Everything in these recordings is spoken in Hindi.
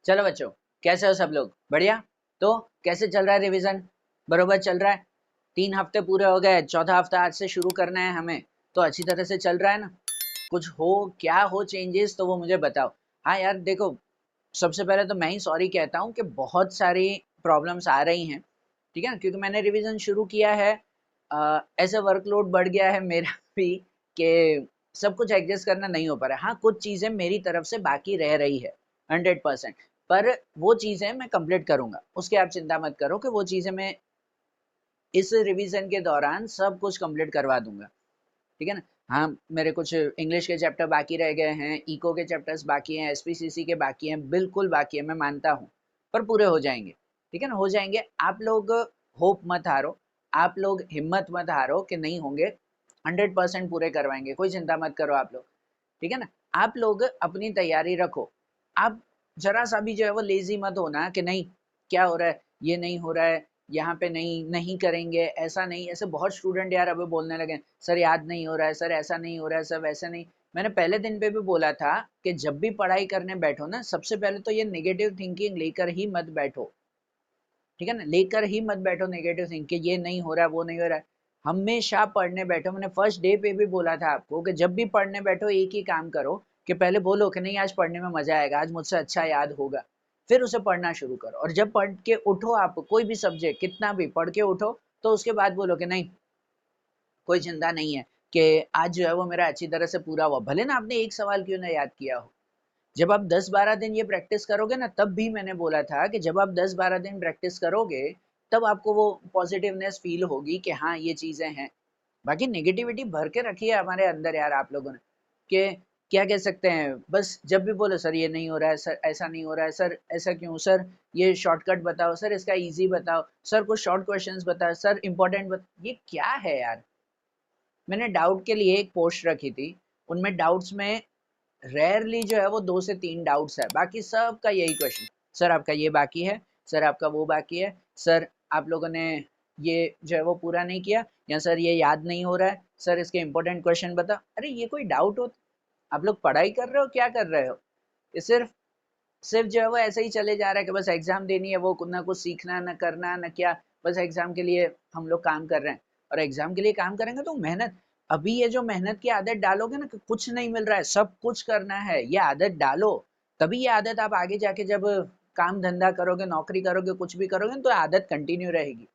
चलो बच्चों, कैसे हो सब लोग? बढ़िया। तो कैसे चल रहा है रिवीजन? बरोबर चल रहा है? 3 हफ्ते पूरे हो गए, चौथा हफ्ता आज से शुरू करना है हमें। तो अच्छी तरह से चल रहा है ना? कुछ हो, क्या हो चेंजेस तो वो मुझे बताओ। हाँ यार देखो, सबसे पहले तो मैं ही सॉरी कहता हूँ कि बहुत सारी प्रॉब्लम्स आ रही हैं। ठीक है ना, क्योंकि मैंने रिवीजन शुरू किया है, ऐसे वर्कलोड बढ़ गया है मेरा भी कि सब कुछ एडजस्ट करना नहीं हो पा रहा है। हाँ, कुछ चीजें मेरी तरफ से बाकी रह रही है 100%। पर वो चीजें मैं कंप्लीट करूंगा, उसकी आप चिंता मत करो कि वो चीजें मैं इस रिवीजन के दौरान सब कुछ कंप्लीट करवा दूंगा। ठीक है ना? हाँ, मेरे कुछ इंग्लिश के चैप्टर बाकी रह गए हैं, इको के चैप्टर्स बाकी हैं, एसपीसीसी के बाकी हैं, बिल्कुल बाकी है, मैं मानता हूँ। पर पूरे हो जाएंगे। ठीक है ना, हो जाएंगे। आप लोग होप मत हारो, आप लोग हिम्मत मत हारो कि नहीं होंगे। 100% पूरे करवाएंगे, कोई चिंता मत करो आप लोग। ठीक है ना? आप लोग अपनी तैयारी रखो। आप जरा सा भी जो है वो लेजी मत होना कि नहीं, क्या हो रहा है, ये नहीं हो रहा है, यहाँ पे नहीं नहीं करेंगे, ऐसा नहीं। ऐसे बहुत स्टूडेंट यार अभी बोलने लगे, सर याद नहीं हो रहा है, सर ऐसा नहीं हो रहा है, सर वैसा नहीं। मैंने पहले दिन पे भी बोला था कि जब भी पढ़ाई करने बैठो ना, सबसे पहले तो ये नेगेटिव थिंकिंग लेकर ही मत बैठो। ठीक है ना, लेकर ही मत बैठो नेगेटिव थिंक कि ये नहीं हो रहा है, वो नहीं हो रहा है। हमेशा पढ़ने बैठो। मैंने फर्स्ट डे पे भी बोला था आपको कि जब भी पढ़ने बैठो एक ही काम करो कि पहले बोलो कि नहीं आज पढ़ने में मजा आएगा, आज मुझसे अच्छा याद होगा। फिर उसे पढ़ना शुरू करो, और जब पढ़ के उठो, आप कोई भी सब्जेक्ट कितना भी पढ़ के उठो, तो उसके बाद बोलो कि नहीं, कोई चिंता नहीं है, कि आज जो है वो मेरा अच्छी तरह से पूरा हुआ, भले ना आपने एक सवाल क्यों ना याद किया हो। जब आप 10-12 दिन ये प्रैक्टिस करोगे ना, तब भी मैंने बोला था कि जब आप 10-12 दिन प्रैक्टिस करोगे, तब आपको वो पॉजिटिवनेस फील होगी कि हाँ ये चीजें हैं। बाकी नेगेटिविटी भर के रखी है हमारे अंदर यार आप लोगों ने, कि क्या कह सकते हैं, बस जब भी बोलो सर ये नहीं हो रहा है, सर ऐसा नहीं हो रहा है, सर ऐसा क्यों, सर ये शॉर्टकट बताओ, सर इसका इजी बताओ, सर कुछ शॉर्ट क्वेश्चंस बताओ, सर इंपॉर्टेंट ये क्या है यार। मैंने डाउट के लिए एक पोस्ट रखी थी, उनमें डाउट्स में रेयरली जो है वो 2 से 3 डाउट्स है, बाकी सबका यही क्वेश्चन, सर आपका ये बाकी है, सर आपका वो बाकी है, सर आप लोगों ने ये जो है वो पूरा नहीं किया, या सर ये याद नहीं हो रहा है, सर इसके इंपॉर्टेंट क्वेश्चन बता। अरे ये कोई डाउट हो? आप लोग पढ़ाई कर रहे हो, क्या कर रहे हो? ये सिर्फ सिर्फ जो है वो ऐसे ही चले जा रहा है कि बस एग्जाम देनी है, वो ना कुछ सीखना, ना करना, ना क्या, बस एग्जाम के लिए हम लोग काम कर रहे हैं। और एग्जाम के लिए काम करेंगे तो मेहनत, अभी ये जो मेहनत की आदत डालोगे ना कि कुछ नहीं मिल रहा है, सब कुछ करना है, ये आदत डालो। तभी ये आदत आप आगे जाके जब काम धंधा करोगे, नौकरी करोगे, कुछ भी करोगे तो आदत कंटिन्यू रहेगी।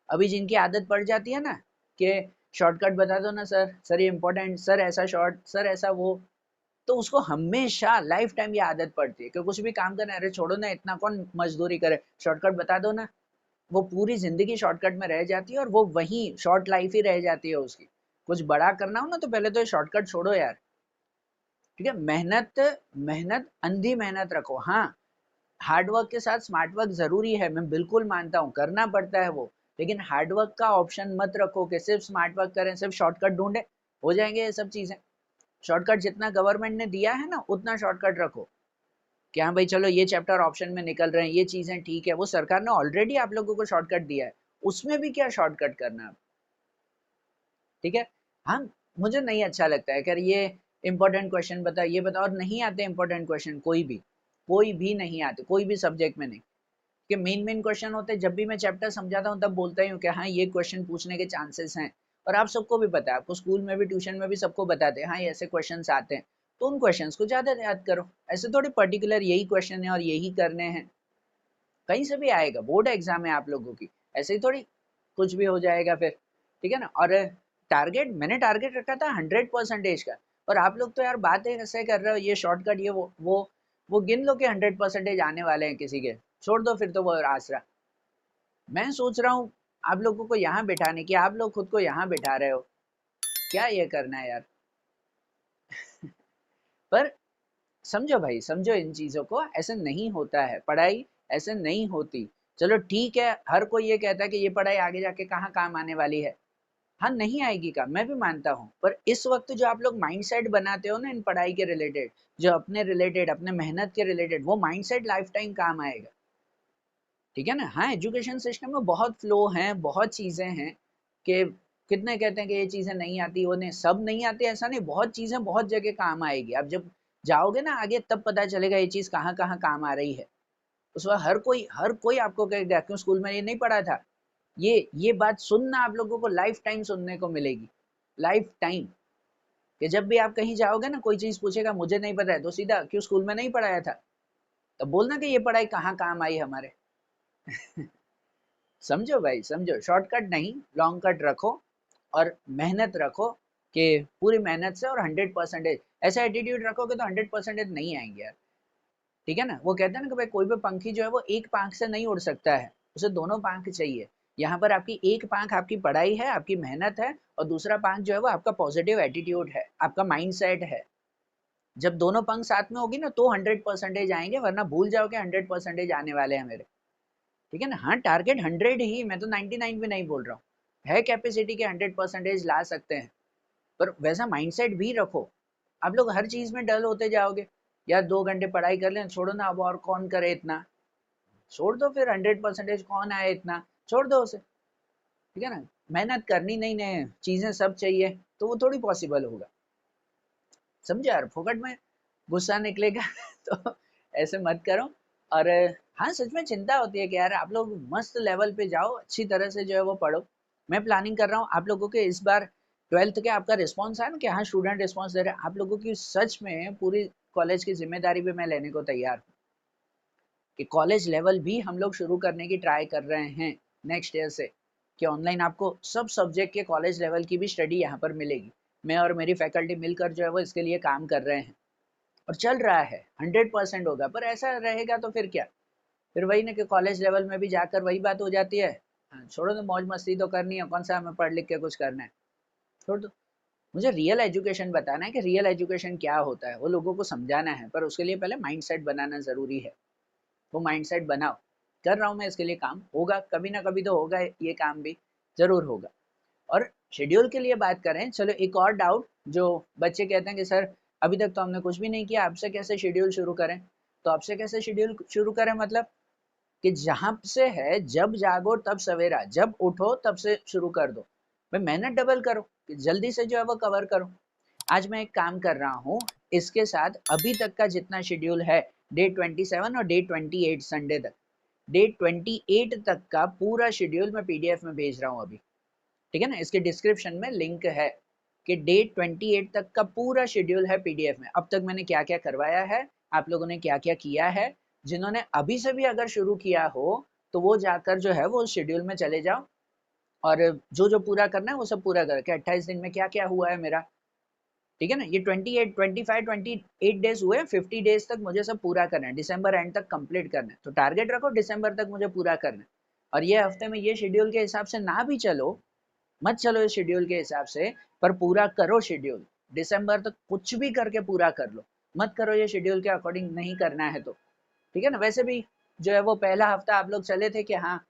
अभी जिनकी आदत पड़ जाती है ना कि शॉर्टकट बता दो ना सर, सर ये इंपॉर्टेंट, सर ऐसा शॉर्ट, सर ऐसा वो, तो उसको हमेशा लाइफ टाइम ये आदत पड़ती है कि कुछ भी काम करना है, अरे छोड़ो ना, इतना कौन मजदूरी करे, शॉर्टकट बता दो ना। वो पूरी जिंदगी शॉर्टकट में रह जाती है, और वो वही शॉर्ट लाइफ ही रह जाती है उसकी। कुछ बड़ा करना हो ना तो पहले तो ये शॉर्टकट छोड़ो यार। ठीक है, मेहनत, मेहनत अंधी मेहनत रखो। हाँ, हार्डवर्क के साथ स्मार्ट वर्क जरूरी है, मैं बिल्कुल मानता हूँ, करना पड़ता है वो। लेकिन हार्डवर्क का ऑप्शन मत रखो कि सिर्फ स्मार्ट वर्क करें, सिर्फ शॉर्टकट ढूंढे, हो जाएंगे ये सब चीजें। शॉर्टकट जितना गवर्नमेंट ने दिया है ना, उतना शॉर्टकट रखो कि हाँ भाई चलो ये चैप्टर ऑप्शन में निकल रहे हैं, ये चीजें ठीक है, वो सरकार ने ऑलरेडी आप लोगों को शॉर्टकट दिया है, उसमें भी क्या शॉर्टकट करना है। ठीक है। हाँ, मुझे नहीं अच्छा लगता है अगर ये इंपॉर्टेंट क्वेश्चन बता, ये बता, और नहीं आते इंपॉर्टेंट क्वेश्चन, कोई भी नहीं आते, कोई भी सब्जेक्ट में नहीं। कि मेन मेन क्वेश्चन होते हैं, जब भी मैं चैप्टर समझाता हूँ तब बोलता ही हूँ कि हाँ ये क्वेश्चन पूछने के चांसेस हैं। और आप सबको भी पता है, आपको स्कूल में भी ट्यूशन में भी सबको बताते हैं हाँ ये ऐसे क्वेश्चंस आते हैं, तो उन क्वेश्चंस को ज्यादा याद करो। ऐसे थोड़ी पर्टिकुलर यही क्वेश्चन है और यही करने हैं, कहीं से भी आएगा, बोर्ड एग्जाम है आप लोगों की, ऐसे ही थोड़ी कुछ भी हो जाएगा फिर। ठीक है ना? और टारगेट, मैंने टारगेट रखा था 100% का, और आप लोग तो यार बातें ऐसे कर रहे हो, ये शॉर्टकट, ये वो गिन लो कि 100% आने वाले हैं किसी के, छोड़ दो फिर तो वो आसरा। मैं सोच रहा हूँ आप लोगों को यहाँ बिठाने की, आप लोग खुद को यहाँ बिठा रहे हो, क्या ये करना है यार। पर समझो भाई, समझो इन चीजों को, ऐसे नहीं होता है पढ़ाई, ऐसे नहीं होती। चलो ठीक है, हर कोई ये कहता है कि ये पढ़ाई आगे जाके कहाँ काम आने वाली है। हाँ नहीं आएगी, काम मैं भी मानता हूँ, पर इस वक्त जो आप लोग माइंडसेट बनाते हो ना इन पढ़ाई के रिलेटेड, जो अपने रिलेटेड, अपने मेहनत के रिलेटेड, वो माइंडसेट लाइफ टाइम काम आएगा। ठीक है ना? हाँ, एजुकेशन सिस्टम में बहुत फ्लो हैं, बहुत चीजें हैं, कि कितने कहते हैं कि ये चीजें नहीं आती, वो नहीं, सब नहीं आती ऐसा नहीं, बहुत चीजें बहुत जगह काम आएगी। आप जब जाओगे ना आगे तब पता चलेगा ये चीज कहाँ कहाँ काम आ रही है। उस वक्त हर कोई आपको कहेगा क्यों स्कूल में ये नहीं पढ़ा था। ये बात सुनना आप लोगों को लाइफ टाइम सुनने को मिलेगी, लाइफ टाइम। कि जब भी आप कहीं जाओगे ना, कोई चीज पूछेगा मुझे नहीं पता है, तो सीधा क्यों स्कूल में नहीं पढ़ाया था, तब बोलना कि ये पढ़ाई कहाँ काम आई हमारे। समझो भाई, समझो, शॉर्टकट नहीं, लॉन्ग कट रखो और मेहनत रखो कि पूरी मेहनत से और 100%। ऐसा एटीट्यूड रखोगे तो 100% नहीं आएंगे यार। ठीक है ना, वो कहते हैं ना कि भाई कोई भी पंखी जो है वो एक पांख से नहीं उड़ सकता है, उसे दोनों पांख चाहिए। यहाँ पर आपकी एक पांख आपकी पढ़ाई है, आपकी मेहनत है, और दूसरा पांख जो है वो आपका पॉजिटिव एटीट्यूड है, आपका माइंड सेट है। जब दोनों पंख साथ में होगी ना तो 100% आएंगे, वरना भूल जाओ कि 100% आने वाले हैं मेरे। ठीक है ना, हाँ टारगेट 100 ही, मैं तो 99 भी नहीं बोल रहा हूँ, है कैपेसिटी के 100% ला सकते हैं, पर वैसा माइंडसेट भी रखो। आप लोग हर चीज में डल होते जाओगे, यार 2 घंटे पढ़ाई कर लें, छोड़ो ना अब, और कौन करे इतना, छोड़ दो फिर, 100% कौन आए इतना, छोड़ दो उसे। ठीक है ना, मेहनत करनी, नहीं नहीं चीजें सब चाहिए, तो वो थोड़ी पॉसिबल होगा। समझे यार, फोकट में गुस्सा निकलेगा। तो ऐसे मत करो। और हाँ, सच में चिंता होती है कि यार आप लोग मस्त लेवल पे जाओ, अच्छी तरह से जो है वो पढ़ो। मैं प्लानिंग कर रहा हूँ आप लोगों के इस बार 12th के, आपका रिस्पॉन्स आया ना कि हाँ स्टूडेंट रिस्पॉन्स दे रहे हैं, आप लोगों की सच में पूरी कॉलेज की जिम्मेदारी भी मैं लेने को तैयार हूँ कि कॉलेज लेवल भी हम लोग शुरू करने की ट्राई कर रहे हैं नेक्स्ट ईयर से, कि ऑनलाइन आपको सब सब्जेक्ट के कॉलेज लेवल की भी स्टडी यहाँ पर मिलेगी। मैं और मेरी फैकल्टी मिलकर जो है वो इसके लिए काम कर रहे हैं, और चल रहा है, 100% होगा। पर ऐसा रहेगा तो फिर क्या, फिर वही ना कि कॉलेज लेवल में भी जाकर वही बात हो जाती है, हाँ छोड़ो तो, मौज मस्ती तो करनी है, कौन सा हमें पढ़ लिख के कुछ करना है, छोड़ दो। मुझे रियल एजुकेशन बताना है कि रियल एजुकेशन क्या होता है, वो लोगों को समझाना है, पर उसके लिए पहले माइंडसेट बनाना जरूरी है। वो माइंडसेट बनाओ, कर रहा हूँ मैं इसके लिए काम, होगा कभी ना कभी तो होगा, ये काम भी जरूर होगा। और शेड्यूल के लिए बात करें, चलो एक और डाउट, जो बच्चे कहते हैं कि सर अभी तक तो हमने कुछ भी नहीं किया, आपसे कैसे शेड्यूल शुरू करें। तो आपसे कैसे शेड्यूल शुरू करें मतलब कि जहां से है, जब जागो तब सवेरा, जब उठो तब से शुरू कर दो। भाई मेहनत डबल करो कि जल्दी से जो है वो कवर करो। आज मैं एक काम कर रहा हूँ, इसके साथ अभी तक का जितना शेड्यूल है, डे 27 और डे 28 संडे तक, डे 28 तक का पूरा शेड्यूल मैं पीडीएफ में भेज रहा हूँ अभी। ठीक है ना, इसके डिस्क्रिप्शन में लिंक है कि डे 28 तक का पूरा शेड्यूल है पीडीएफ में। अब तक मैंने क्या क्या करवाया है, आप लोगों ने क्या क्या किया है, जिन्होंने अभी से भी अगर शुरू किया हो तो वो जाकर जो है वो शेड्यूल में चले जाओ, और जो जो पूरा करना है वो सब पूरा करके 28 दिन में क्या क्या हुआ है मेरा। ठीक है ना, ये 28 डेज हुए, 50 डेज तक मुझे सब पूरा करना है, दिसंबर एंड तक कंप्लीट करना है। तो टारगेट रखो दिसंबर तक मुझे पूरा करना है। और ये हफ्ते में ये शेड्यूल के हिसाब से ना भी चलो, मत चलो इस शेड्यूल के हिसाब से, पर पूरा करो शेड्यूल, दिसंबर तक कुछ भी करके पूरा कर लो। मत करो ये शेड्यूल के अकॉर्डिंग नहीं करना है तो। ठीक है ना, वैसे भी जो है वो पहला हफ्ता आप लोग चले थे कि हाँ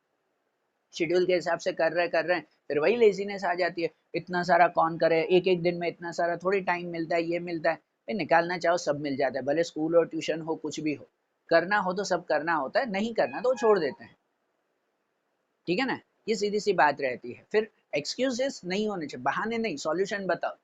शेड्यूल के हिसाब से कर रहे हैं, फिर वही लेजीनेस आ जाती है, इतना सारा कौन करे, एक एक दिन में इतना सारा थोड़ी टाइम मिलता है, ये मिलता है। फिर निकालना चाहो सब मिल जाता है, भले स्कूल हो, ट्यूशन हो, कुछ भी हो, करना हो तो सब करना होता है, नहीं करना तो छोड़ देते हैं। ठीक है ना, ये सीधी सी बात रहती है। फिर एक्सक्यूजेस नहीं होने चाहिए, बहाने नहीं, सॉल्यूशन बताओ।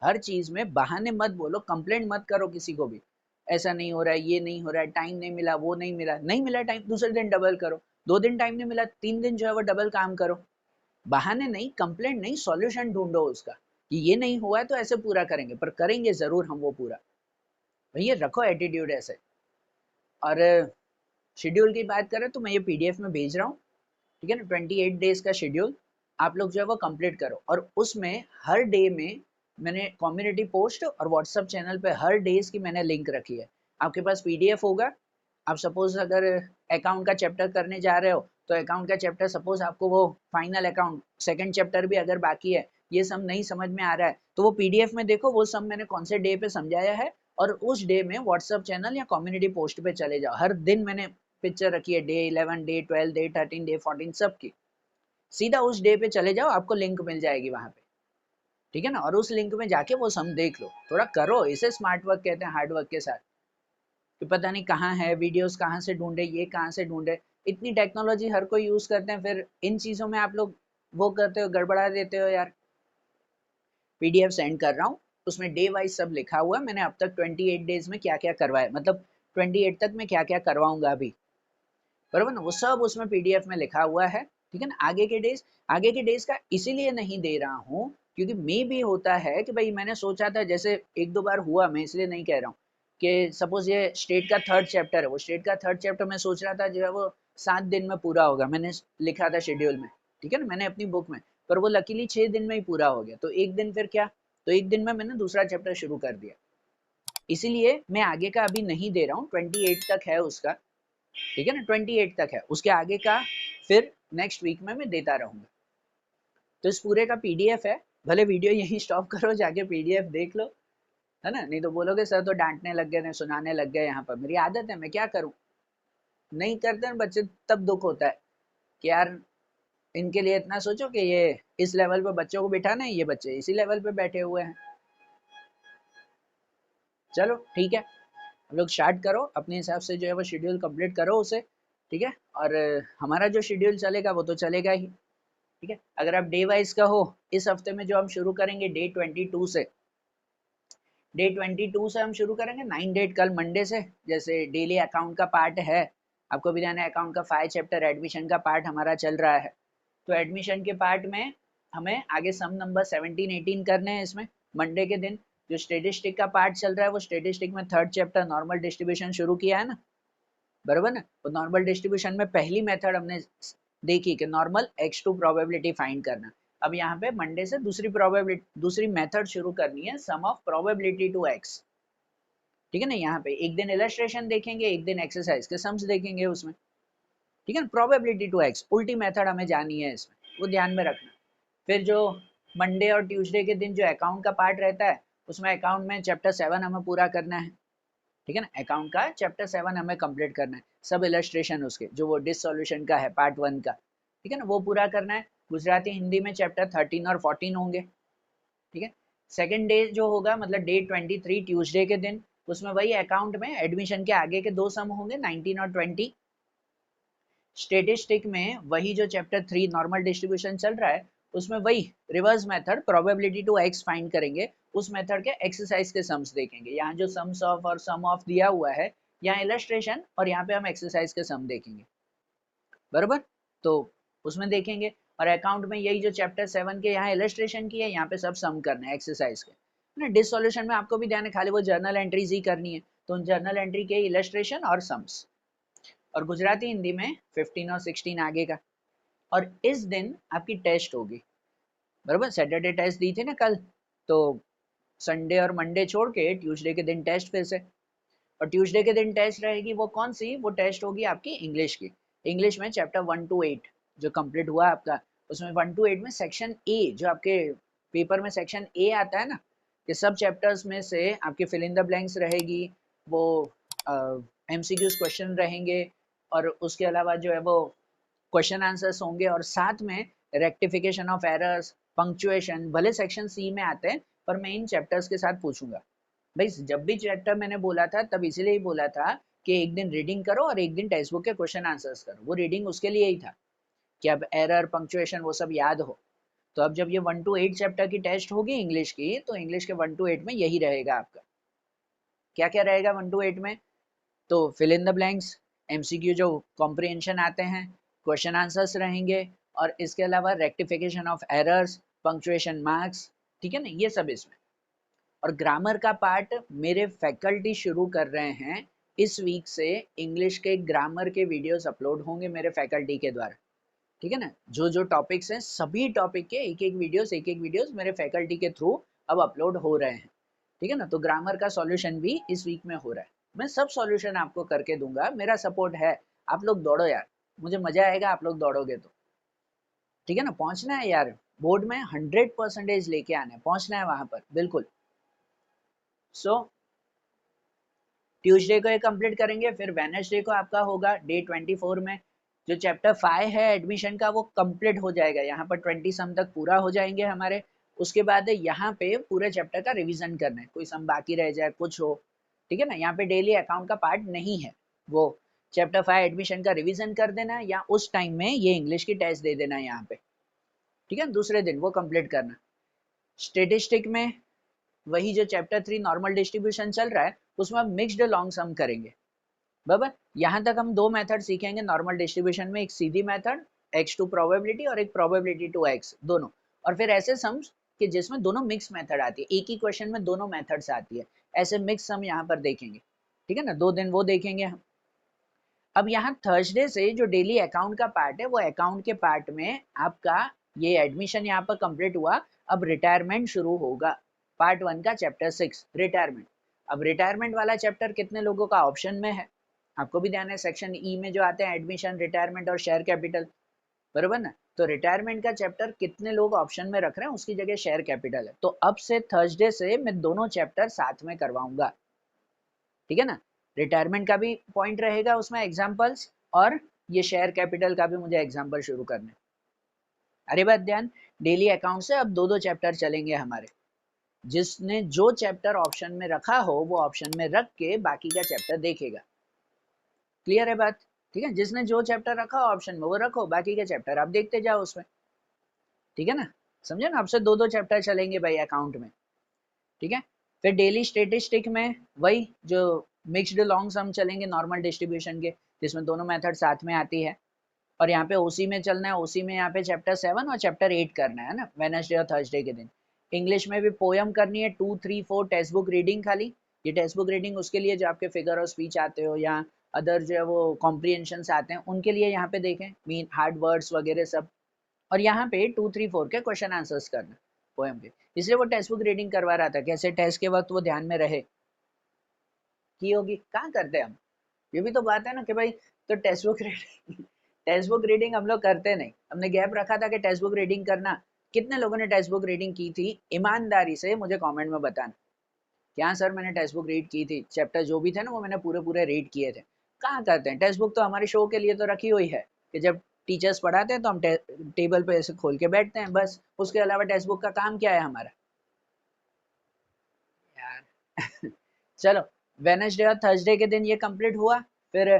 हर चीज में बहाने मत बोलो, कंप्लेंट मत करो किसी को भी, ऐसा नहीं हो रहा है, ये नहीं हो रहा है, टाइम नहीं मिला, वो नहीं मिला, नहीं मिला टाइम दूसरे दिन डबल करो, 2 दिन टाइम नहीं मिला 3 दिन जो है वो डबल काम करो। बहाने नहीं, कंप्लेंट नहीं, सॉल्यूशन ढूंढो उसका, कि ये नहीं हुआ है तो ऐसे पूरा करेंगे, पर करेंगे जरूर हम वो पूरा। भैया रखो एटीट्यूड ऐसे। और शेड्यूल की बात करें तो मैं ये पीडीएफ में भेज रहा हूँ। ठीक है ना, 28 डेज का शेड्यूल आप लोग जो है वो कंप्लीट करो, और उसमें हर डे में मैंने कम्युनिटी पोस्ट और व्हाट्सएप चैनल पे हर डेज की मैंने लिंक रखी है। आपके पास पीडीएफ होगा, आप सपोज अगर अकाउंट का चैप्टर करने जा रहे हो तो अकाउंट का चैप्टर, सपोज आपको वो फाइनल अकाउंट सेकंड चैप्टर भी अगर बाकी है, ये सब नहीं समझ में आ रहा है, तो वो पीडीएफ में देखो, वो सब मैंने कौन से डे पे समझाया है, और उस डे में व्हाट्सएप चैनल या कम्युनिटी पोस्ट पे चले जाओ। हर दिन मैंने पिक्चर रखी है, डे 11, डे 12, डे 13, डे 14 सब की, सीधा उस डे पे चले जाओ, आपको लिंक मिल जाएगी वहां पे। ठीक है ना, और उस लिंक में जाके वो सम देख लो, थोड़ा करो, इसे स्मार्ट वर्क कहते हैं, हार्ड वर्क के साथ। कि पता नहीं कहाँ है वीडियोस, कहाँ से ढूंढे, ये कहाँ से ढूंढे, इतनी टेक्नोलॉजी हर कोई यूज करते हैं, फिर इन चीजों में आप लोग वो करते हो, गड़बड़ा देते हो यार। पीडीएफ सेंड कर रहा हूँ, उसमें डे वाइज सब लिखा हुआ है, मैंने अब तक 28 डेज में क्या क्या करवाया, मतलब 28 तक मैं क्या क्या करवाऊंगा अभी। बराबर ना, वो सब उसमें पीडीएफ में लिखा हुआ है, ठीक है ना। आगे के डेज का इसीलिए नहीं दे रहा हूँ क्योंकि मे भी होता है कि भाई मैंने सोचा था, जैसे एक दो बार हुआ, मैं इसलिए नहीं कह रहा हूँ कि सपोज ये स्टेट का थर्ड चैप्टर है, वो स्टेट का थर्ड चैप्टर मैं सोच रहा था जो है वो 7 दिन में पूरा होगा, मैंने लिखा था शेड्यूल में, ठीक है ना, मैंने अपनी बुक में, पर वो लकीली 6 दिन में ही पूरा हो गया, तो एक दिन फिर क्या, तो एक दिन में मैंने दूसरा चैप्टर शुरू कर दिया, इसीलिए मैं आगे का अभी नहीं दे रहा हूँ, 28 तक है उसका, ठीक है ना, 28 तक है, उसके आगे का फिर नेक्स्ट वीक में मैं देता रहूंगा। तो इस पूरे का पीडीएफ है, भले वीडियो यहीं स्टॉप करो, जाके पीडीएफ देख लो, है ना, नहीं तो बोलोगे सर तो डांटने लग गए, सुनाने लग गए, यहाँ पर मेरी आदत है, मैं क्या करूँ, नहीं करते हैं बच्चे तब दुख होता है कि यार इनके लिए इतना सोचो कि ये इस लेवल पे बच्चों को बिठाना है, ये बच्चे इसी लेवल पे बैठे हुए हैं। चलो ठीक है, हम लोग स्टार्ट करो अपने हिसाब से, जो है वो शेड्यूल कंप्लीट करो उसे, ठीक है, और हमारा जो शेड्यूल चलेगा वो तो चलेगा ही, ठीक है। अगर आप डे वाइज का हो, इस हफ्ते में जो हम शुरू करेंगे डे 22 से हम शुरू करेंगे 9 डेट कल मंडे से, जैसे डेली अकाउंट का पार्ट है, आपको भी ध्यान है अकाउंट का 5 चैप्टर एडमिशन का पार्ट हमारा चल रहा है, तो एडमिशन के पार्ट में हमें आगे सम नंबर 17-18 करने हैं इसमें मंडे के दिन। जो स्टेटिस्टिक का पार्ट चल रहा है वो स्टेटिस्टिक में थर्ड चैप्टर नॉर्मल डिस्ट्रीब्यूशन शुरू किया है ना, बरोबर ना, तो नॉर्मल डिस्ट्रीब्यूशन में पहली मेथड हमने देखी कि नॉर्मल x2 प्रोबेबिलिटी फाइंड करना, अब यहाँ पे मंडे से दूसरी मेथड शुरू करनी है, सम ऑफ प्रोबेबिलिटी टू x, ठीक है ना। यहाँ पे एक दिन इलस्ट्रेशन देखेंगे, एक दिन एक्सरसाइज के सम्स देखेंगे उसमें, ठीक है ना। प्रोबेबिलिटी टू x उल्टी मेथड हमें जानी है इसमें, वो ध्यान में रखना। फिर जो मंडे और ट्यूसडे के दिन जो अकाउंट का पार्ट रहता है, उसमें अकाउंट में चैप्टर 7 हमें पूरा करना है, ठीक है ना, अकाउंट का चैप्टर 7 हमें कंप्लीट करना है, सब इलस्ट्रेशन उसके जो वो डिस सॉल्यूशन का है पार्ट 1 का, ठीक है ना, वो पूरा करना है। गुजराती हिंदी में चैप्टर 13 और 14 होंगे, ठीक है। सेकेंड डे जो होगा मतलब डे 23 ट्यूसडे के दिन, उसमें वही अकाउंट में एडमिशन के आगे के 2 सम होंगे 19 और 20। स्टेटिस्टिक में वही जो चैप्टर 3 नॉर्मल डिस्ट्रीब्यूशन चल रहा है, उसमें वही reverse method probability to x find करेंगे, उस मेथड के एक्सरसाइज के सम्स देखेंगे, यहाँ जो सम्स ऑफ और सम ऑफ दिया हुआ है, यहाँ इलस्ट्रेशन और यहाँ पे हम एक्सरसाइज के सम देखेंगे, बराबर, तो उसमें देखेंगे। और अकाउंट में यही जो चैप्टर 7 के यहाँ इलस्ट्रेशन की है, यहाँ पे सब सम करना है एक्सरसाइज के ना। डिस सॉल्यूशन में आपको भी ध्यान है खाली वो जर्नल एंट्रीज ही करनी है, तो उन जर्नल एंट्री के इलस्ट्रेशन और सम्स, और गुजराती हिंदी में 15 और 16 आगे का। और इस दिन आपकी टेस्ट होगी, बराबर, सैटरडे टेस्ट दी थी ना कल, तो संडे और मंडे छोड़ के ट्यूसडे के दिन टेस्ट फिर से, और ट्यूसडे के दिन टेस्ट रहेगी वो कौन सी, वो टेस्ट होगी आपकी इंग्लिश की। इंग्लिश में चैप्टर 1 to 8 जो कंप्लीट हुआ आपका, उसमें 1 to 8 में सेक्शन ए, जो आपके पेपर में सेक्शन ए आता है ना, कि सब चैप्टर्स में से आपके फिल इन द ब्लैंक्स रहेगी, वो एमसीक्यूज क्वेश्चन रहेंगे, और उसके अलावा जो है वो क्वेश्चन आंसर्स होंगे, और साथ में रेक्टिफिकेशन ऑफ एरर्स, पंक्चुएशन, भले सेक्शन सी में आते हैं पर मैं इन चैप्टर्स के साथ पूछूंगा। भाई जब भी चैप्टर मैंने बोला था तब इसीलिए ही बोला था कि एक दिन रीडिंग करो और एक दिन टेक्स्ट बुक के क्वेश्चन आंसर्स करो, वो रीडिंग उसके लिए ही था कि अब एरर पंक्चुएशन वो सब याद हो। तो अब जब ये 1 to 8 चैप्टर की टेस्ट होगी इंग्लिश की, तो इंग्लिश के 1 to 8 में यही रहेगा आपका। क्या क्या रहेगा 1 to 8 में, तो fill in the blanks, MCQ जो कॉम्प्रिहेंशन आते हैं, क्वेश्चन आंसर्स रहेंगे, और इसके अलावा rectification of errors, punctuation marks, ठीक है ना, ये सब इसमें। और ग्रामर का पार्ट मेरे फैकल्टी शुरू कर रहे हैं इस वीक से, इंग्लिश के ग्रामर के वीडियोस अपलोड होंगे मेरे फैकल्टी के द्वारा, ठीक है ना। जो जो टॉपिक्स हैं सभी टॉपिक के एक एक वीडियोस मेरे फैकल्टी के थ्रू अब अपलोड हो रहे हैं, ठीक है ना। तो ग्रामर का सॉल्यूशन भी इस वीक में हो रहा है, मैं सब सॉल्यूशन आपको करके दूंगा, मेरा सपोर्ट है, आप लोग दौड़ो यार, मुझे मजा आएगा आप लोग दौड़ोगे तो, ठीक है ना। पहुंचना है यार, बोर्ड में 100% लेके आना है, पहुंचना है वहां पर बिल्कुल। सो ट्यूसडे को ये कंप्लीट करेंगे, फिर वेडनेसडे को आपका होगा डे 24 में जो चैप्टर 5 है एडमिशन का, वो कंप्लीट हो जाएगा, यहाँ पर 20 सम तक पूरा हो जाएंगे हमारे। उसके बाद यहाँ पे पूरे चैप्टर का रिवीजन करना है, कोई सम बाकी रह जाए कुछ हो, ठीक है ना। यहाँ पे डेली अकाउंट का पार्ट नहीं है, वो चैप्टर 5 एडमिशन का रिवीजन कर देना, या उस टाइम में ये इंग्लिश की टेस्ट दे देना यहाँ पे, ठीक है, दूसरे दिन वो कंप्लीट करना। स्टेटिस्टिक में वही जो चैप्टर 3 नॉर्मल डिस्ट्रीब्यूशन चल रहा है, उसमें हम मिक्स्ड लॉन्ग सम करेंगे, बराबर। यहाँ तक हम दो मेथड सीखेंगे नॉर्मल डिस्ट्रीब्यूशन में, एक सीधी मेथड x टू प्रोबेबिलिटी और एक प्रोबेबिलिटी टू x दोनों, और फिर ऐसे सम्स कि जिसमें दोनों मिक्स मेथड आती है, एक ही क्वेश्चन में दोनों मेथड्स आती है, ऐसे मिक्स सम यहाँ पर देखेंगे, ठीक है ना, 2 दिन वो देखेंगे हम। अब यहाँ थर्सडे से जो डेली अकाउंट का पार्ट है, वो अकाउंट के पार्ट में आपका ये एडमिशन यहाँ पर कंप्लीट हुआ, अब रिटायरमेंट शुरू होगा, पार्ट 1 का चैप्टर 6 रिटायरमेंट। अब रिटायरमेंट वाला चैप्टर कितने लोगों का ऑप्शन में है, आपको भी ध्यान है, सेक्शन ई में जो आते हैं एडमिशन, रिटायरमेंट और शेयर कैपिटल, बरोबर ना। तो रिटायरमेंट का चैप्टर कितने लोग ऑप्शन में रख रहे हैं, उसकी जगह शेयर कैपिटल है। तो अब से थर्सडे से मैं दोनों चैप्टर साथ में करवाऊंगा, ठीक है ना, रिटायरमेंट का भी पॉइंट रहेगा उसमें एग्जाम्पल्स, और ये शेयर कैपिटल का भी मुझे एग्जाम्पल शुरू करने। अरे बात ध्यान, डेली अकाउंट से अब दो चैप्टर चलेंगे हमारे, जिसने जो चैप्टर ऑप्शन में रखा हो वो ऑप्शन में रख के बाकी का चैप्टर देखेगा। क्लियर है बात, ठीक है, जिसने जो चैप्टर रखा हो ऑप्शन में वो रखो, बाकी के चैप्टर आप देखते जाओ उसमें, ठीक है ना, समझे ना। अब से दो चैप्टर चलेंगे भाई अकाउंट में, ठीक है। फिर डेली स्टेटिस्टिक में वही जो मिक्स्ड लॉन्ग सम चलेंगे नॉर्मल डिस्ट्रीब्यूशन के, जिसमें दोनों मेथड साथ में आती है, और यहाँ पे ओसी में चलना है, ओसी में यहाँ पे चैप्टर 7 और चैप्टर 8 करना है ना, वेडनेसडे और थर्सडे के दिन। इंग्लिश में भी पोयम करनी है, 2, 3, 4 टेक्स्ट बुक रीडिंग खाली, ये टेक्स्ट बुक रीडिंग उसके लिए जो आपके फिगर और स्पीच आते हो या अदर जो है वो कॉम्प्रीहेंशन आते हैं उनके लिए यहाँ पे देखें, मीन हार्ड वर्ड्स वगैरह सब, और यहाँ पे 2, 3, 4 के क्वेश्चन आंसर्स करना पोएम के, इसलिए वो टेक्स्ट बुक रीडिंग करवा रहा था, कैसे टेस्ट के वक्त वो ध्यान में रहे, की होगी कहाँ करते हैं हम, ये भी तो बात है ना कि भाई, तो text book reading text book reading हम लोग करते नहीं, हमने गैप रखा था कि टेक्स्ट बुक रीडिंग करना। कितने लोगों ने टेक्स्ट बुक रीडिंग की थी, ईमानदारी से मुझे कमेंट में बताना, क्या सर मैंने टेक्स्ट बुक रीड की थी, चैप्टर जो भी थे ना वो मैंने पूरे पूरे रीड किए थे। कहाँ करते हैं, टेक्स्ट बुक तो हमारे शो के लिए तो रखी हुई है कि जब टीचर्स पढ़ाते हैं तो हम टेबल पे ऐसे खोल के बैठते हैं बस, उसके अलावा टेक्स्ट बुक का काम क्या है हमारा यार। चलो, वेडनेसडे और थर्सडे के दिन ये कंप्लीट हुआ, फिर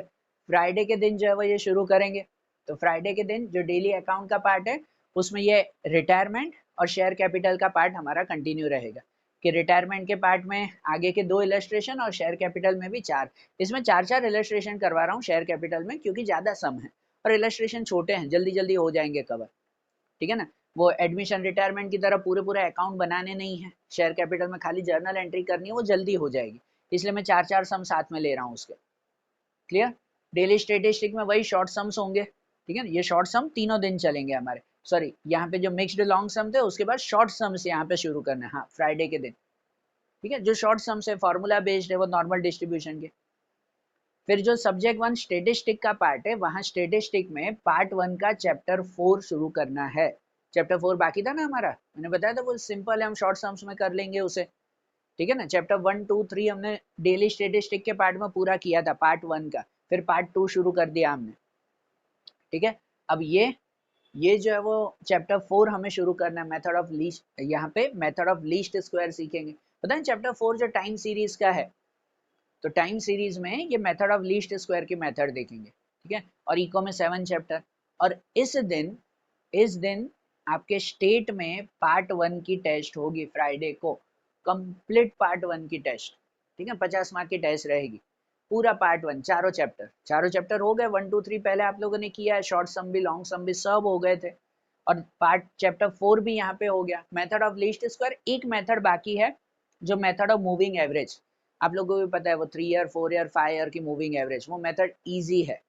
फ्राइडे के दिन जो है वो ये शुरू करेंगे। तो फ्राइडे के दिन जो डेली अकाउंट का पार्ट है उसमें ये रिटायरमेंट और शेयर कैपिटल का पार्ट हमारा कंटिन्यू रहेगा, कि रिटायरमेंट के पार्ट में आगे के 2 इलस्ट्रेशन और शेयर कैपिटल में भी 4, इसमें 4 इलस्ट्रेशन करवा रहा हूँ शेयर कैपिटल में, क्योंकि ज़्यादा सम है और इलस्ट्रेशन छोटे हैं, जल्दी जल्दी हो जाएंगे कवर, ठीक है ना। वो एडमिशन रिटायरमेंट की तरह पूरे पूरे अकाउंट बनाने नहीं है, शेयर कैपिटल में खाली जर्नल एंट्री करनी है, वो जल्दी हो जाएगी, इसलिए मैं 4 सम साथ में ले रहा हूँ उसके। क्लियर। डेली स्टेटिस्टिक में वही शॉर्ट सम्स होंगे, ठीक है ना, ये शॉर्ट सम तीनों दिन चलेंगे हमारे, सॉरी यहाँ पे जो मिक्स्ड लॉन्ग सम थे उसके बाद शॉर्ट सम्स यहाँ पे शुरू करना है, हाँ फ्राइडे के दिन, ठीक है। जो शॉर्ट सम्स है फॉर्मूला बेस्ड है वो नॉर्मल डिस्ट्रीब्यूशन के। फिर जो सब्जेक्ट 1 स्टेटिस्टिक का पार्ट है, वहां स्टेटिस्टिक में पार्ट 1 का चैप्टर 4 शुरू करना है। चैप्टर 4 बाकी था ना हमारा, मैंने बताया था वो सिंपल है, हम शॉर्ट सम्स में कर लेंगे उसे, ठीक है ना। चैप्टर 1, 2, 3 हमने डेली स्टेटिस्टिक के पार्ट में पूरा किया था पार्ट 1 का, फिर पार्ट 2 शुरू कर दिया हमने, ठीक है। अब ये जो है वो चैप्टर 4 हमें शुरू करना है, मेथड ऑफ लीस्ट, यहाँ पे मेथड ऑफ लीस्ट स्क्वायर सीखेंगे। पता है चैप्टर 4 जो टाइम सीरीज का है, तो टाइम सीरीज में ये मेथड ऑफ लीस्ट स्क्वायर की मेथड देखेंगे, ठीक है। और इको में 7 चैप्टर, और इस दिन आपके स्टेट में पार्ट 1 की टेस्ट होगी फ्राइडे को, कंप्लीट पार्ट 1 की टेस्ट, ठीक है, 50 मार्क की टेस्ट रहेगी, पूरा पार्ट 1 चारों चैप्टर हो गए, 1, 2, 3 पहले आप लोगों ने किया है, शॉर्ट सम भी लॉन्ग सम भी सब हो गए थे, और पार्ट चैप्टर 4 भी यहाँ पे हो गया। मेथड ऑफ लीस्ट स्क्वायर एक मेथड बाकी है, जो मेथड ऑफ मूविंग एवरेज, आप लोगों को भी पता है वो 3 ईयर 4 ईयर 5 ईयर की मूविंग एवरेज, वो मेथड इजी है,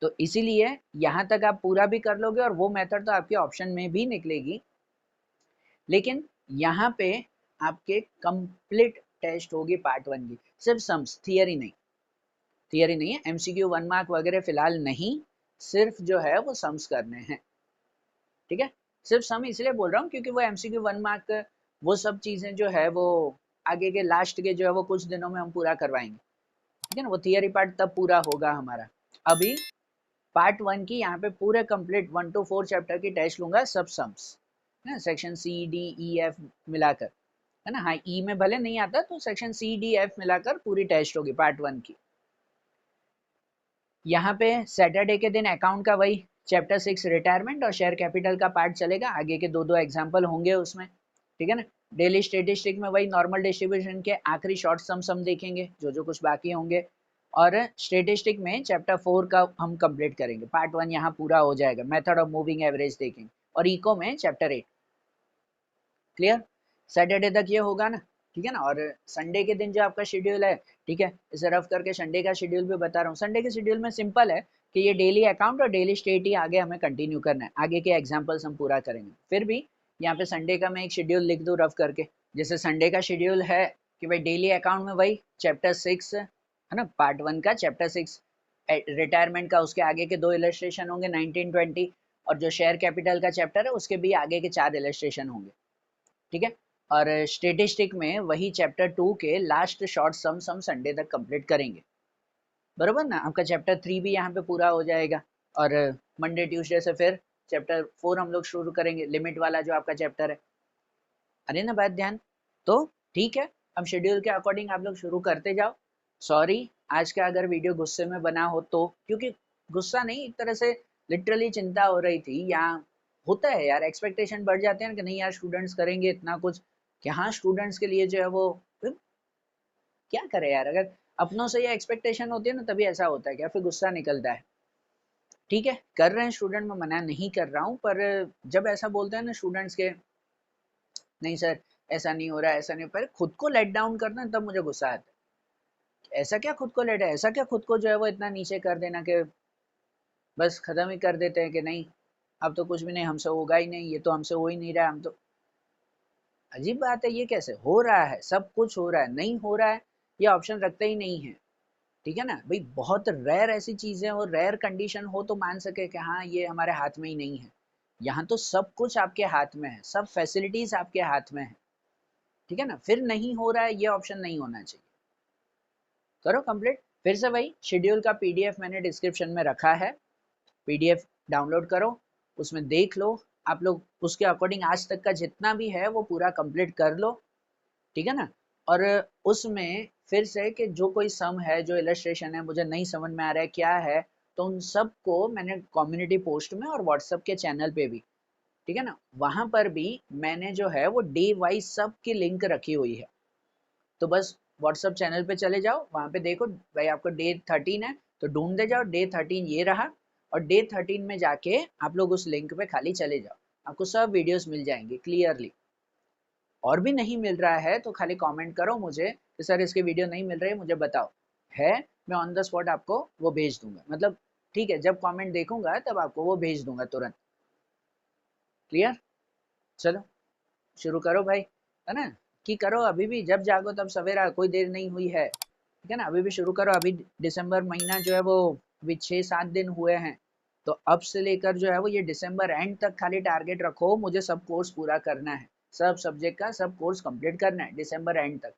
तो इसीलिए यहाँ तक आप पूरा भी कर लोगे और वो मेथड तो आपके ऑप्शन में भी निकलेगी, लेकिन यहाँ पे आपके कंप्लीट टेस्ट होगी पार्ट 1 की, सिर्फ सम्स, थियरी नहीं है, एमसीक्यू 1 मार्क वगैरह फिलहाल नहीं, सिर्फ जो है वो सम्स करने हैं, ठीक है। सिर्फ सम इसलिए बोल रहा हूँ क्योंकि वो एमसीक्यू 1 मार्क वो सब चीजें जो है वो आगे के लास्ट के जो है वो कुछ दिनों में हम पूरा करवाएंगे, ठीक है ना, वो थियरी पार्ट तब पूरा होगा हमारा। अभी पार्ट 1 की यहाँ पे पूरे कंप्लीट 1 to 4 चैप्टर की टेस्ट लूंगा, सब सम्स है, section C D E F मिलाकर, है ना, हाँ ई में भले नहीं आता तो सेक्शन सी डी एफ मिलाकर पूरी टेस्ट होगी पार्ट 1 की। यहाँ पे सैटरडे के दिन अकाउंट का वही चैप्टर 6 रिटायरमेंट और शेयर कैपिटल का पार्ट चलेगा, आगे के दो एग्जाम्पल होंगे उसमें, ठीक है ना। डेली स्टेटिस्टिक में वही नॉर्मल डिस्ट्रीब्यूशन के आखिरी शॉर्ट सम देखेंगे जो जो कुछ बाकी होंगे, और स्टेटिस्टिक में चैप्टर 4 का हम कंप्लीट करेंगे, पार्ट 1 यहाँ पूरा हो जाएगा, मेथड ऑफ मूविंग एवरेज देखेंगे, और इको में चैप्टर 8। क्लियर? सैटरडे तक ये होगा ना, ठीक है ना। और संडे के दिन जो आपका शेड्यूल है, ठीक है, इसे रफ करके संडे का शेड्यूल भी बता रहा हूँ। संडे के शेड्यूल में सिंपल है कि ये डेली अकाउंट और डेली स्टेट ही आगे हमें कंटिन्यू करना है, आगे के एग्जाम्पल्स हम पूरा करेंगे। फिर भी यहाँ पे संडे का मैं एक शेड्यूल लिख दूँ रफ करके, जैसे संडे का शेड्यूल है कि भाई डेली अकाउंट में वही चैप्टर 6 है ना, पार्ट 1 का चैप्टर 6 रिटायरमेंट का, उसके आगे के 2 इलस्ट्रेशन होंगे 1920, और जो शेयर कैपिटल का चैप्टर है उसके भी आगे के 4 इलस्ट्रेशन होंगे, ठीक है। और स्टेटिस्टिक में वही चैप्टर 2 के लास्ट शॉर्ट सम्स हम संडे तक कंप्लीट करेंगे, बरोबर ना। आपका चैप्टर 3 भी यहाँ पे पूरा हो जाएगा, और मंडे ट्यूसडे से फिर चैप्टर 4 हम लोग शुरू करेंगे, लिमिट वाला जो आपका चैप्टर है। अरे ना बात ध्यान, तो ठीक है, हम शेड्यूल के अकॉर्डिंग आप लोग शुरू करते जाओ। सॉरी आज का अगर वीडियो गुस्से में बना हो तो, क्योंकि गुस्सा नहीं, एक तरह से लिटरली चिंता हो रही थी। यहाँ होता है यार, एक्सपेक्टेशन बढ़ जाते हैं ना कि नहीं यार स्टूडेंट्स करेंगे इतना कुछ, कि हाँ स्टूडेंट्स के लिए जो है वो क्या करे यार, अगर अपनों से ये एक्सपेक्टेशन होती है ना तभी ऐसा होता है, क्या फिर गुस्सा निकलता है। ठीक है, कर रहे हैं स्टूडेंट, मैं मना नहीं कर रहा हूँ, पर जब ऐसा बोलते हैं ना स्टूडेंट्स के, नहीं सर ऐसा नहीं हो रहा है, ऐसा नहीं, पर खुद को लेट डाउन करना तब मुझे गुस्सा आता है। ऐसा क्या खुद को लेट है, ऐसा क्या खुद को जो है वो इतना नीचे कर देना कि बस खत्म ही कर देते हैं कि नहीं अब तो कुछ भी नहीं, हमसे होगा ही नहीं, ये तो हमसे हो ही नहीं रहा, हम तो। अजीब बात है, ये कैसे हो रहा है, सब कुछ हो रहा है, नहीं हो रहा है ये ऑप्शन रखते ही नहीं है, ठीक है ना भाई। बहुत रेयर ऐसी चीजें और रेयर कंडीशन हो तो मान सके कि हाँ ये हमारे हाथ में ही नहीं है। यहाँ तो सब कुछ आपके हाथ में है, सब फैसिलिटीज आपके हाथ में है, ठीक है ना। फिर नहीं हो रहा है ये ऑप्शन नहीं होना चाहिए। करो कंप्लीट, फिर से वही शेड्यूल का पीडीएफ मैंने डिस्क्रिप्शन में रखा है, पीडीएफ डाउनलोड करो, उसमें देख लो आप लोग, उसके अकॉर्डिंग आज तक का जितना भी है वो पूरा कंप्लीट कर लो, ठीक है ना। और उसमें फिर से कि जो कोई सम है, जो इलस्ट्रेशन है मुझे नहीं समझ में आ रहा है क्या है, तो उन सब को मैंने कम्युनिटी पोस्ट में और व्हाट्सएप के चैनल पे भी, ठीक है ना, वहां पर भी मैंने जो है वो डे वाइज सब की लिंक रखी हुई है। तो बस व्हाट्सएप चैनल पे चले जाओ, वहां पे देखो भाई आपको डे 13 है तो ढूंढते जाओ, डे 13 ये रहा, और डे 13 में जाके आप लोग उस लिंक पे खाली चले जाओ, आपको सब वीडियोस मिल जाएंगे क्लियरली। और भी नहीं मिल रहा है तो खाली कमेंट करो मुझे कि सर इसके वीडियो नहीं मिल रहे, मुझे बताओ, है मैं ऑन द स्पॉट आपको वो भेज दूंगा, मतलब ठीक है जब कमेंट देखूंगा तब आपको वो भेज दूंगा तुरंत। क्लियर? चलो शुरू करो भाई, है ना, कि करो अभी भी, जब जागो तब सवेरा, कोई देर नहीं हुई है, ठीक है ना। अभी भी शुरू करो, अभी दिसंबर महीना जो है वो अभी 6-7 दिन हुए हैं, तो अब से लेकर जो है वो ये दिसंबर एंड तक खाली टारगेट रखो, मुझे सब कोर्स पूरा करना है, सब सब्जेक्ट का सब कोर्स कंप्लीट करना है दिसंबर एंड तक,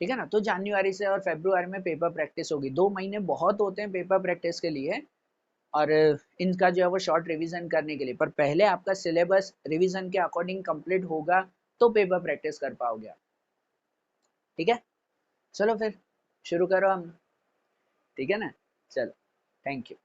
ठीक है ना। तो जनवरी से और फरवरी में पेपर प्रैक्टिस होगी, 2 महीने बहुत होते हैं पेपर प्रैक्टिस के लिए, और इनका जो है वो शॉर्ट रिवीजन करने के लिए, पर पहले आपका सिलेबस रिवीजन के अकॉर्डिंग कंप्लीट होगा तो पेपर प्रैक्टिस कर पाओगे आप, ठीक है। चलो फिर शुरू करो हम, ठीक है ना, चलो, थैंक यू।